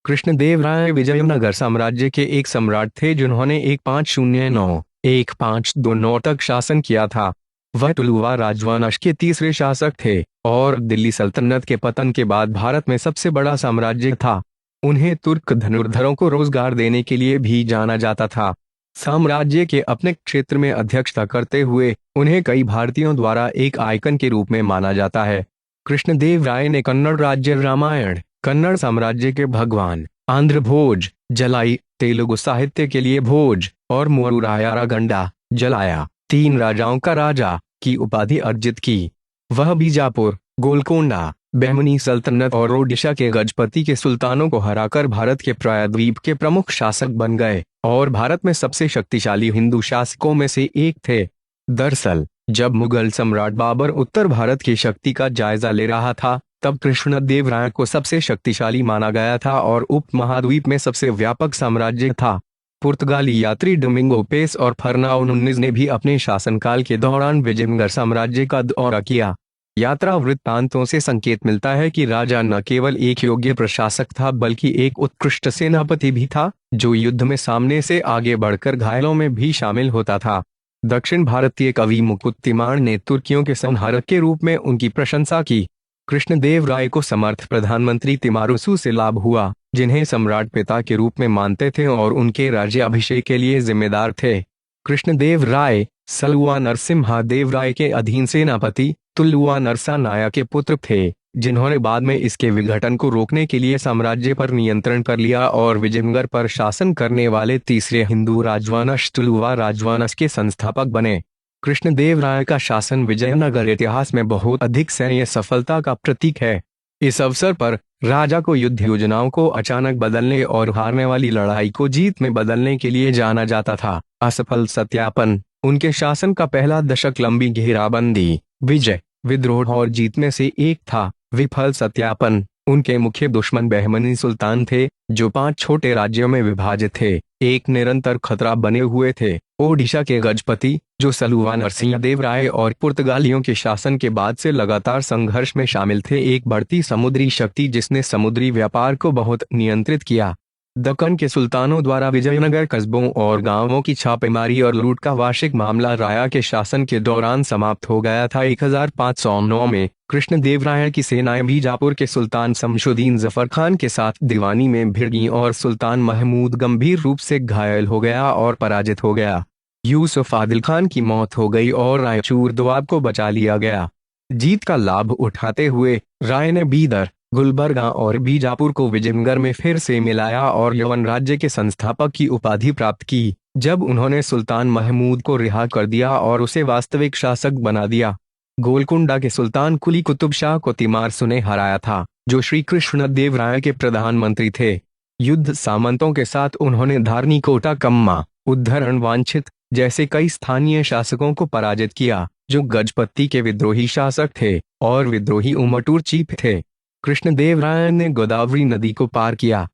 कृष्णदेवराय विजयनगर साम्राज्य के एक सम्राट थे जिन्होंने 1509 तक शासन किया था। वह तुलुवा राजवंश के तीसरे शासक थे और दिल्ली सल्तनत के पतन के बाद भारत में सबसे बड़ा साम्राज्य था। उन्हें तुर्क धनुर्धरों को रोजगार देने के लिए भी जाना जाता था। साम्राज्य के अपने क्षेत्र में अध्यक्षता करते हुए उन्हें कई भारतीयों द्वारा एक आइकन के रूप में माना जाता है। कृष्णदेव राय ने कन्नड़ राज्य रामायण, कन्नड़ साम्राज्य के भगवान, आंध्र भोज, जलाई, तेलुगु साहित्य के लिए भोज और मोरूरायरा गंडा, जलाया, तीन राजाओं का राजा की उपाधि अर्जित की। वह बीजापुर, गोलकोंडा, बहमनी सल्तनत और ओडिशा के गजपति के सुल्तानों को हराकर भारत के प्रायद्वीप के प्रमुख शासक बन गए और भारत में सबसे शक्तिशाली हिंदू शासकों में से एक थे। दरअसल जब मुगल सम्राट बाबर उत्तर भारत की शक्ति का जायजा ले रहा था, तब कृष्णदेवराय को सबसे शक्तिशाली माना गया था और उपमहाद्वीप में सबसे व्यापक साम्राज्य था। पुर्तगाली यात्री डोमिंगो पेस और फर्नाओ नुनीज ने भी अपने शासनकाल के दौरान विजयनगर साम्राज्य का दौरा किया। यात्रा वृत्तांतों से संकेत मिलता है कि राजा न केवल एक योग्य प्रशासक था बल्कि एक उत्कृष्ट सेनापति भी था, जो युद्ध में सामने से आगे बढ़कर घायलों में भी शामिल होता था। दक्षिण भारतीय कवि मुकुट्टिमाण ने तुर्कियों के संहारक के रूप में उनकी प्रशंसा की। कृष्णदेवराय को समर्थ प्रधानमंत्री तिमारुसु से लाभ हुआ, जिन्हें सम्राट पिता के रूप में मानते थे और उनके राज्याभिषेक के लिए जिम्मेदार थे। कृष्णदेवराय सलुवा नरसिम्हा देव राय के अधीन सेनापति तुलुवा नरसा नायक के पुत्र थे, जिन्होंने बाद में इसके विघटन को रोकने के लिए साम्राज्य पर नियंत्रण कर लिया और विजयनगर पर शासन करने वाले तीसरे हिंदू राजवंश तुलुवा राजवंश के संस्थापक बने। कृष्णदेवराय का शासन विजयनगर इतिहास में बहुत अधिक सैन्य सफलता का प्रतीक है। इस अवसर पर राजा को युद्ध योजनाओं को अचानक बदलने और हारने वाली लड़ाई को जीत में बदलने के लिए जाना जाता था। असफल सत्यापन उनके शासन का पहला दशक लंबी घेराबंदी, विजय, विद्रोह और जीत में से एक था। विफल सत्यापन उनके मुख्य दुश्मन बहमनी सुल्तान थे, जो 5 छोटे राज्यों में विभाजित थे, एक निरंतर खतरा बने हुए थे। ओडिशा के गजपति, जो सलुवा नरसिंहदेव राय और पुर्तगालियों के शासन के बाद से लगातार संघर्ष में शामिल थे, एक बढ़ती समुद्री शक्ति जिसने समुद्री व्यापार को बहुत नियंत्रित किया। दक्कन के सुल्तानों द्वारा विजयनगर कस्बों और गांवों की छापेमारी और लूट का वार्षिक मामला राया के शासन के दौरान समाप्त हो गया था। 1509 में कृष्णदेवराय की सेनाएं बीजापुर के सुल्तान शमशुद्दीन जफर खान के साथ दीवानी में भिड़ गईं और सुल्तान महमूद गंभीर रूप से घायल हो गया और पराजित हो गया। यूसुफ आदिल खान की मौत हो गई और रायचूर दोआब को बचा लिया गया। जीत का लाभ उठाते हुए राय ने बीदर, गुलबर्गा और बीजापुर को विजयनगर में फिर से मिलाया और यवन राज्य के संस्थापक की उपाधि प्राप्त की। जब उन्होंने सुल्तान महमूद को रिहा कर दिया और उसे वास्तविक शासक बना दिया। गोलकुंडा के सुल्तान कुली कुतुब शाह को तिमारसु ने हराया था, जो श्री कृष्णदेवराय के प्रधानमंत्री थे। युद्ध सामंतों के साथ उन्होंने धारनी कोटा कम्मा, उद्धरण वांछित जैसे कई स्थानीय शासकों को पराजित किया, जो गजपति के विद्रोही शासक थे और विद्रोही उमटूर चीफ थे। कृष्णदेवराय ने गोदावरी नदी को पार किया।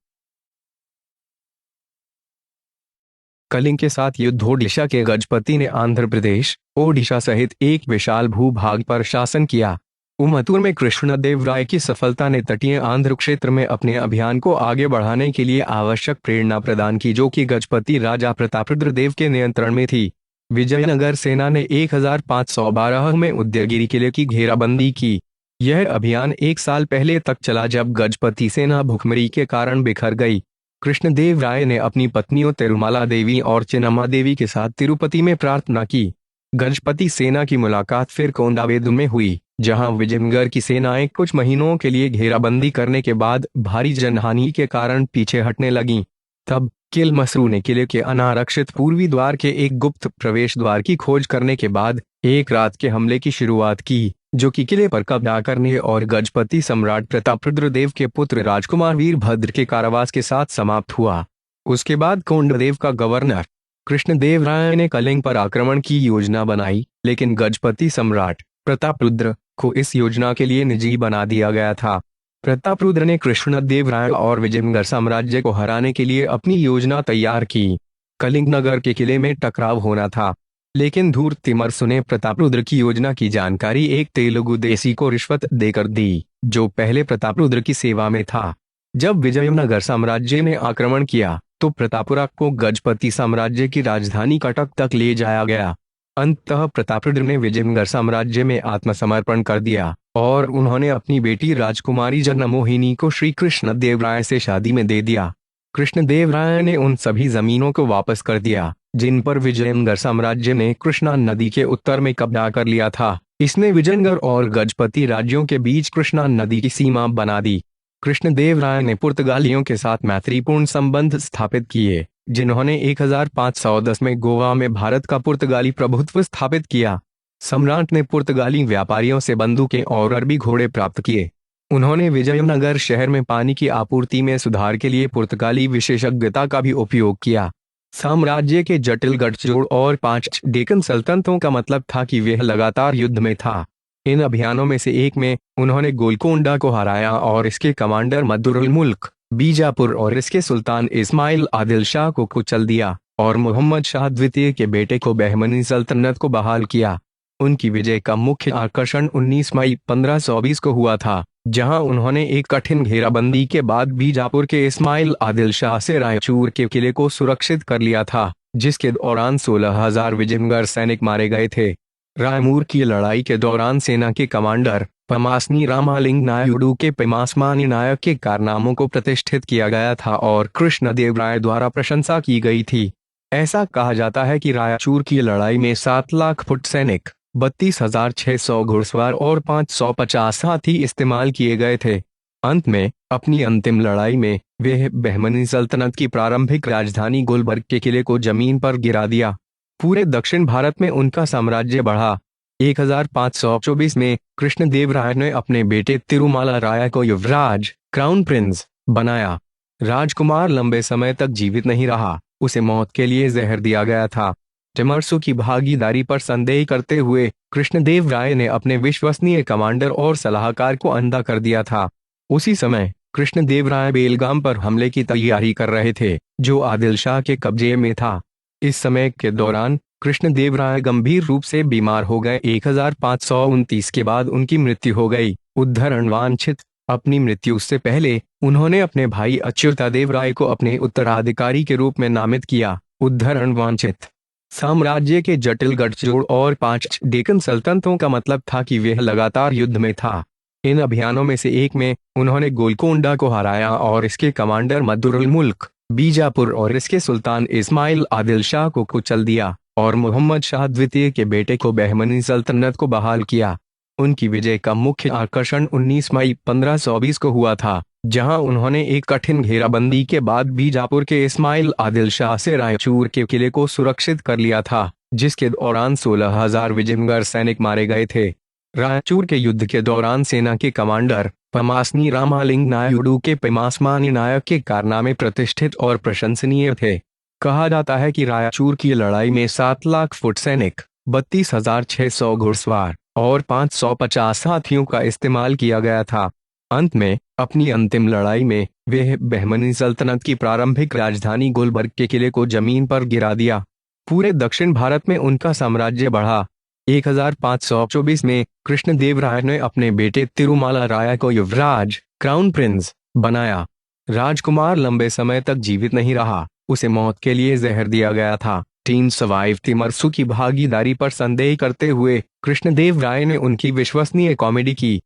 कलिंग के साथ युद्ध ओडिशा के गजपति ने आंध्र प्रदेश, ओडिशा सहित एक विशाल भूभाग पर शासन किया। उमतूर में कृष्णदेवराय की सफलता ने तटीय आंध्र क्षेत्र में अपने अभियान को आगे बढ़ाने के लिए आवश्यक प्रेरणा प्रदान की, जो कि गजपति राजा प्रतापरुद्र देव के नियंत्रण में थी। विजयनगर सेना ने 1512 में उदयगिरि किले की घेराबंदी की। यह अभियान 1 साल पहले तक चला, जब गजपति सेना भुखमरी के कारण बिखर गई। कृष्णदेवराय ने अपनी पत्नियों तिरुमाला देवी और चिन्नम्मा देवी के साथ तिरुपति में प्रार्थना की। गजपति सेना की मुलाकात फिर कोंडावेदु में हुई, जहां विजयनगर की सेनाएं कुछ महीनों के लिए घेराबंदी करने के बाद भारी जनहानि के कारण पीछे हटने लगीं। तब किलमसरू ने किले के अनारक्षित पूर्वी द्वार के एक गुप्त प्रवेश द्वार की खोज करने के बाद एक रात के हमले की शुरुआत की, जो कि किले पर कब्जा करने और गजपति सम्राट प्रतापरुद्र देव के पुत्र राजकुमार वीरभद्र के कारावास के साथ समाप्त हुआ। उसके बाद कोंडदेव का गवर्नर कृष्णदेवराय ने कलिंग पर आक्रमण की योजना बनाई, लेकिन गजपति सम्राट प्रतापरुद्र को इस योजना के लिए निजी बना दिया गया था। प्रतापरुद्र ने कृष्णदेवराय और विजयनगर साम्राज्य को हराने के लिए अपनी योजना तैयार की। कलिंग नगर के किले में टकराव होना था, लेकिन धूर्त तिमरसु ने प्रतापरुद्र की योजना की जानकारी एक तेलुगु देसी को रिश्वत देकर दी, जो पहले प्रतापरुद्र की सेवा में था। जब विजयनगर साम्राज्य ने आक्रमण किया तो प्रतापरुद्र को गजपति साम्राज्य की राजधानी कटक तक ले जाया गया। अंततः प्रतापरुद्र ने विजयनगर साम्राज्य में आत्मसमर्पण कर दिया और उन्होंने अपनी बेटी राजकुमारी जगन्मोहिनी को श्री कृष्ण देव राय से शादी में दे दिया। कृष्ण देव राय ने उन सभी जमीनों को वापस कर दिया जिन पर विजयनगर साम्राज्य ने कृष्णा नदी के उत्तर में कब्जा कर लिया था। इसने विजयनगर और गजपति राज्यों के बीच कृष्णा नदी की सीमा बना दी। कृष्णदेव राय ने पुर्तगालियों के साथ मैत्रीपूर्ण संबंध स्थापित किए, जिन्होंने 1510 में गोवा में भारत का पुर्तगाली प्रभुत्व स्थापित किया। सम्राट ने पुर्तगाली व्यापारियों से बंदूकें और अरबी घोड़े प्राप्त किए। उन्होंने विजयनगर शहर में पानी की आपूर्ति में सुधार के लिए पुर्तगाली विशेषज्ञता का भी उपयोग किया। साम्राज्य के जटिल गठजोड़ और 5 डेक्कन सल्तनतों का मतलब था कि वह लगातार युद्ध में था। इन अभियानों में से एक में उन्होंने गोलकोंडा को हराया और इसके कमांडर मद्दुरुल मुल्क बीजापुर और इसके सुल्तान इस्माइल आदिल शाह को कुचल दिया और मोहम्मद शाह द्वितीय के बेटे को बहमनी सल्तनत को बहाल किया। उनकी विजय का मुख्य आकर्षण 19 मई 1520 को हुआ था, जहां उन्होंने एक कठिन घेराबंदी के बाद बीजापुर के इस्माइल आदिल शाह से रायचूर के किले को सुरक्षित कर लिया था, जिसके दौरान 16,000 विजयनगर सैनिक मारे गए थे। रायमूर की लड़ाई के दौरान सेना के कमांडर पमास्नी रामालिंग नायुडू के पेमास्मानी नायक के कारनामों को प्रतिष्ठित किया गया था और कृष्णदेव राय द्वारा प्रशंसा की गई थी। ऐसा कहा जाता है कि रायचूर की लड़ाई में 7 लाख फुट सैनिक, 32,600 घुड़सवार और 550 हाथी इस्तेमाल किए गए थे। अंत में अपनी अंतिम लड़ाई में वे बहमनी सल्तनत की प्रारंभिक राजधानी गुलबर्ग के किले को जमीन पर गिरा दिया। पूरे दक्षिण भारत में उनका साम्राज्य बढ़ा। 1524 में कृष्णदेव राय ने अपने बेटे तिरुमाला राय को युवराज क्राउन प्रिंस बनाया। राजकुमार लंबे समय तक जीवित नहीं रहा, उसे मौत के लिए जहर दिया गया था। टिमरसु की भागीदारी पर संदेह करते हुए कृष्णदेव राय ने अपने विश्वसनीय कमांडर और सलाहकार को अंधा कर दिया था। उसी समय कृष्णदेव राय बेलगाम पर हमले की तैयारी कर रहे थे, जो आदिल शाह के कब्जे में था। इस समय के दौरान कृष्णदेव राय गंभीर रूप से बीमार हो गए। 1529 के बाद उनकी मृत्यु हो गई। उद्धरण वांछित। अपनी मृत्यु से पहले उन्होंने अपने भाई अच्युतादेव राय को अपने उत्तराधिकारी के रूप में नामित किया। उद्धरण वांछित। साम्राज्य के जटिल गठजोड़ और 5 डेक्कन सल्तनतों का मतलब था कि वह लगातार युद्ध में था। इन अभियानों में से एक में उन्होंने गोलकोंडा को हराया और इसके कमांडर मद्दुरुल मुल्क बीजापुर और इसके सुल्तान इस्माइल आदिल शाह को कुचल दिया और मोहम्मद शाह द्वितीय के बेटे को बहमनी सल्तनत को बहाल किया। उनकी विजय का मुख्य आकर्षण 19 मई 1520 को हुआ था, जहां उन्होंने एक कठिन घेराबंदी के बाद बीजापुर के इस्माइल आदिल शाह से रायचूर के किले को सुरक्षित कर लिया था, जिसके दौरान 16,000 विजयनगर सैनिक मारे गए थे। रायचूर के युद्ध के दौरान सेना के कमांडर पमास्नी रामालिंग नायुडू के पेमास्मानी नायक के कारनामे प्रतिष्ठित और प्रशंसनीय थे। कहा जाता है कि रायचूर की लड़ाई में 7 लाख फुट सैनिक, 32,600 घुड़सवार और 550 हाथियों का इस्तेमाल किया गया था। अंत में अपनी अंतिम लड़ाई में वे बहमनी सल्तनत की प्रारंभिक राजधानी गुलबर्ग के किले को जमीन पर गिरा दिया। पूरे दक्षिण भारत में उनका साम्राज्य बढ़ा। 1524 में कृष्णदेव राय ने अपने बेटे तिरुमाला राय को युवराज क्राउन प्रिंस बनाया। राजकुमार लंबे समय तक जीवित नहीं रहा, उसे मौत के लिए जहर दिया गया था। टीम सर्वाइव तिमरसु की भागीदारी पर संदेह करते हुए कृष्णदेव राय ने उनकी विश्वसनीय कॉमेडी की।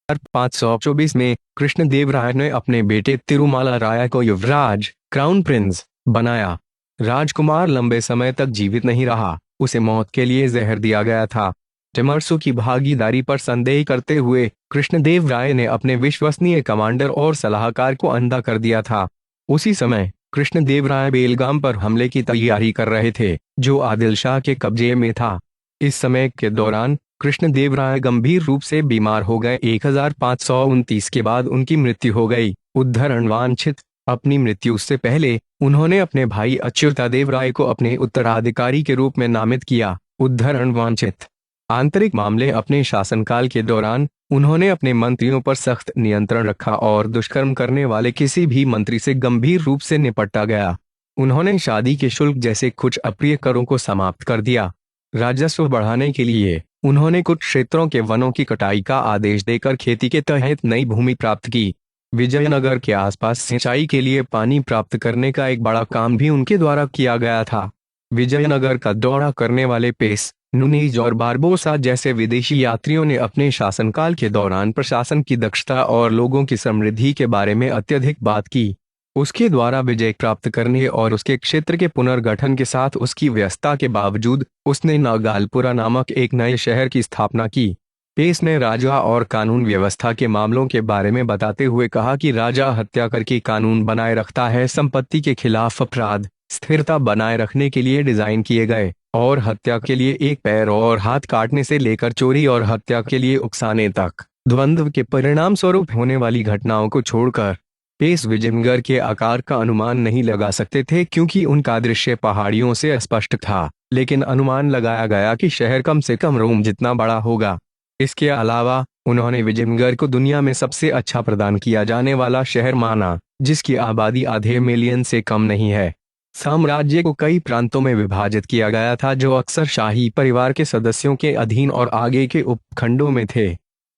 1524 में कृष्णदेव राय ने अपने बेटे तिरुमाला राय को युवराज क्राउन प्रिंस बनाया। राजकुमार लंबे समय तक जीवित नहीं रहा, उसे मौत के लिए जहर दिया गया था। टिमरसु की भागीदारी पर संदेह करते हुए कृष्णदेव राय ने अपने विश्वसनीय कमांडर और सलाहकार को अंधा कर दिया था। उसी समय कृष्णदेव राय बेलगाम पर हमले की तैयारी कर रहे थे, जो आदिल शाह के कब्जे में था। इस समय के दौरान कृष्णदेव राय गंभीर रूप से बीमार हो गए। 1529 के बाद उनकी मृत्यु हो गई। उद्धरण वांछित। अपनी मृत्यु से पहले उन्होंने अपने भाई अच्युतादेव राय को अपने उत्तराधिकारी के रूप में नामित किया। उद्धरण वांछित। आंतरिक मामले। अपने शासनकाल के दौरान उन्होंने अपने मंत्रियों पर सख्त नियंत्रण रखा और दुष्कर्म करने वाले किसी भी मंत्री से गंभीर रूप से निपटा गया। उन्होंने शादी के शुल्क जैसे कुछ अप्रिय करों को समाप्त कर दिया। राजस्व बढ़ाने के लिए उन्होंने कुछ क्षेत्रों के वनों की कटाई का आदेश देकर खेती के तहत नई भूमि प्राप्त की। विजयनगर के आसपास सिंचाई के लिए पानी प्राप्त करने का एक बड़ा काम भी उनके द्वारा किया गया था। विजयनगर का दौरा करने वाले पेस, नुनीज और बारबोसा जैसे विदेशी यात्रियों ने अपने शासनकाल के दौरान प्रशासन की दक्षता और लोगों की समृद्धि के बारे में अत्यधिक बात की। उसके द्वारा विजय प्राप्त करने और उसके क्षेत्र के पुनर्गठन के साथ उसकी व्यस्तता के बावजूद उसने नागालपुरा नामक एक नए शहर की स्थापना की। पेस ने राजा और कानून व्यवस्था के मामलों के बारे में बताते हुए कहा कि राजा हत्या करके कानून बनाए रखता है, संपत्ति के खिलाफ अपराध स्थिरता बनाए रखने के लिए डिजाइन किए गए, और हत्या के लिए एक पैर और हाथ काटने से लेकर चोरी और हत्या के लिए उकसाने तक द्वंद्व के परिणाम स्वरूप होने वाली घटनाओं को छोड़कर पेस विजयनगर के आकार का अनुमान नहीं लगा सकते थे, क्योंकि उनका दृश्य पहाड़ियों से अस्पष्ट था, लेकिन अनुमान लगाया गया कि शहर कम से कम रोम जितना बड़ा होगा। इसके अलावा उन्होंने विजयनगर को दुनिया में सबसे अच्छा प्रदान किया जाने वाला शहर माना, जिसकी आबादी आधे मिलियन से कम नहीं है। साम्राज्य को कई प्रांतों में विभाजित किया गया था, जो अक्सर शाही परिवार के सदस्यों के अधीन और आगे के उपखंडों में थे।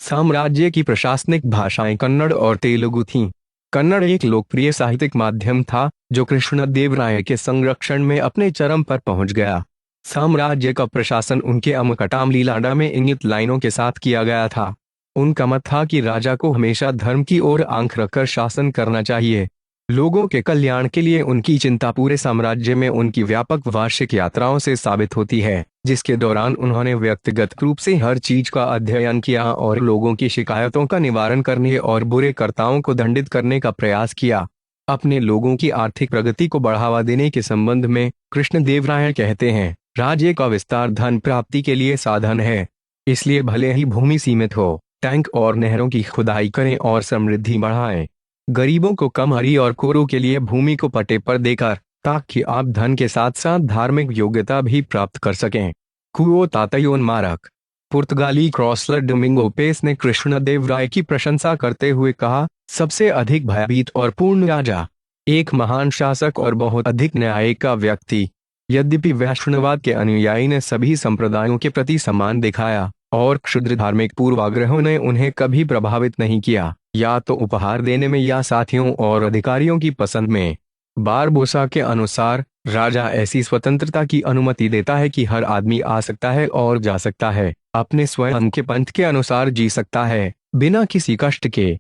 साम्राज्य की प्रशासनिक भाषाएं कन्नड़ और तेलुगु थीं। कन्नड़ एक लोकप्रिय साहित्यिक माध्यम था, जो कृष्णदेवराय के संरक्षण में अपने चरम पर पहुंच गया। साम्राज्य का प्रशासन उनके अमकटामलीलाडा में इंगित लाइनों के साथ किया गया था। उनका मत था कि राजा को हमेशा धर्म की ओर आंख रखकर शासन करना चाहिए। लोगों के कल्याण के लिए उनकी चिंता पूरे साम्राज्य में उनकी व्यापक वार्षिक यात्राओं से साबित होती है, जिसके दौरान उन्होंने व्यक्तिगत रूप से हर चीज का अध्ययन किया और लोगों की शिकायतों का निवारण करने और बुरे कर्ताओं को दंडित करने का प्रयास किया। अपने लोगों की आर्थिक प्रगति को बढ़ावा देने के संबंध में कृष्णदेवराय कहते हैं, राज्य का विस्तार धन प्राप्ति के लिए साधन है, इसलिए भले ही भूमि सीमित हो, टैंक और नहरों की खुदाई करें और समृद्धि बढ़ाएं। गरीबों को कम हरी और कोरों के लिए भूमि को पट्टे पर देकर, ताकि आप धन के साथ साथ धार्मिक योग्यता भी प्राप्त कर सकें। कुओ तातयोन मारक। पुर्तगाली क्रॉसलर डोमिंगो पेस ने कृष्णदेवराय की प्रशंसा करते हुए कहा, सबसे अधिक भयभीत और पूर्ण राजा, एक महान शासक और बहुत अधिक न्याय का व्यक्ति। यद्यपि वैष्णववाद के अनुयायी ने सभी संप्रदायों के प्रति सम्मान दिखाया और क्षुद्र धार्मिक पूर्वाग्रहों ने उन्हें कभी प्रभावित नहीं किया, या तो उपहार देने में या साथियों और अधिकारियों की पसंद में। बारबोसा के अनुसार राजा ऐसी स्वतंत्रता की अनुमति देता है कि हर आदमी आ सकता है और जा सकता है, अपने स्वयं के पंथ के अनुसार जी सकता है, बिना किसी कष्ट के।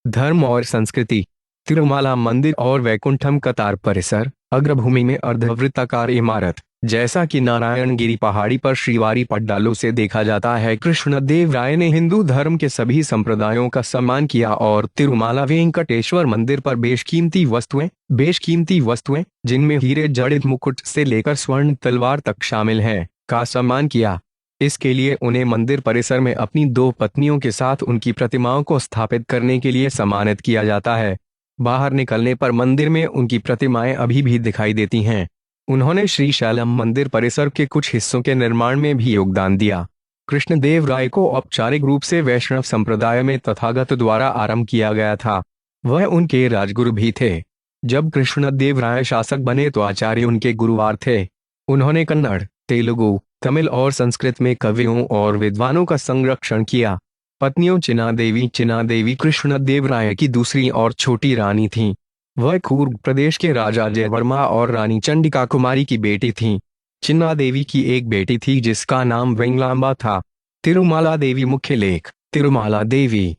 धर्म और संस्कृति। तिरुमाला मंदिर और वैकुंठम कतार परिसर, अग्रभूमि में अर्धवृत्ताकार इमारत, जैसा कि नारायणगिरी पहाड़ी पर श्रीवारी पड्डालों से देखा जाता है। कृष्णदेवराय ने हिंदू धर्म के सभी संप्रदायों का सम्मान किया और तिरुमाला वेंकटेश्वर मंदिर पर बेशकीमती वस्तुएं, जिनमें हीरे जड़ित मुकुट से लेकर स्वर्ण तलवार तक शामिल हैं, का सम्मान किया। इसके लिए उन्हें मंदिर परिसर में अपनी 2 पत्नियों के साथ उनकी प्रतिमाओं को स्थापित करने के लिए सम्मानित किया जाता है। बाहर निकलने पर मंदिर में उनकी प्रतिमाएं अभी भी दिखाई देती हैं। उन्होंने श्रीशैलम मंदिर परिसर के कुछ हिस्सों के निर्माण में भी योगदान दिया। कृष्णदेवराय को औपचारिक रूप से वैष्णव संप्रदाय में तथागत द्वारा आरंभ किया गया था। वह उनके राजगुरु भी थे। जब कृष्णदेवराय शासक बने तो आचार्य उनके गुरुवार थे। उन्होंने कन्नड़, तेलुगु, तमिल और संस्कृत में कवियों और विद्वानों का संरक्षण किया। पत्नियों चिन्ना देवी कृष्णदेवराय की दूसरी और छोटी रानी थीं। वह कूर्ग प्रदेश के राजा जयवर्मा और रानी चंडिका कुमारी की बेटी थीं। चिन्ना देवी की एक बेटी थी जिसका नाम वेंगलांबा था। तिरुमाला देवी मुख्य लेख। तिरुमाला देवी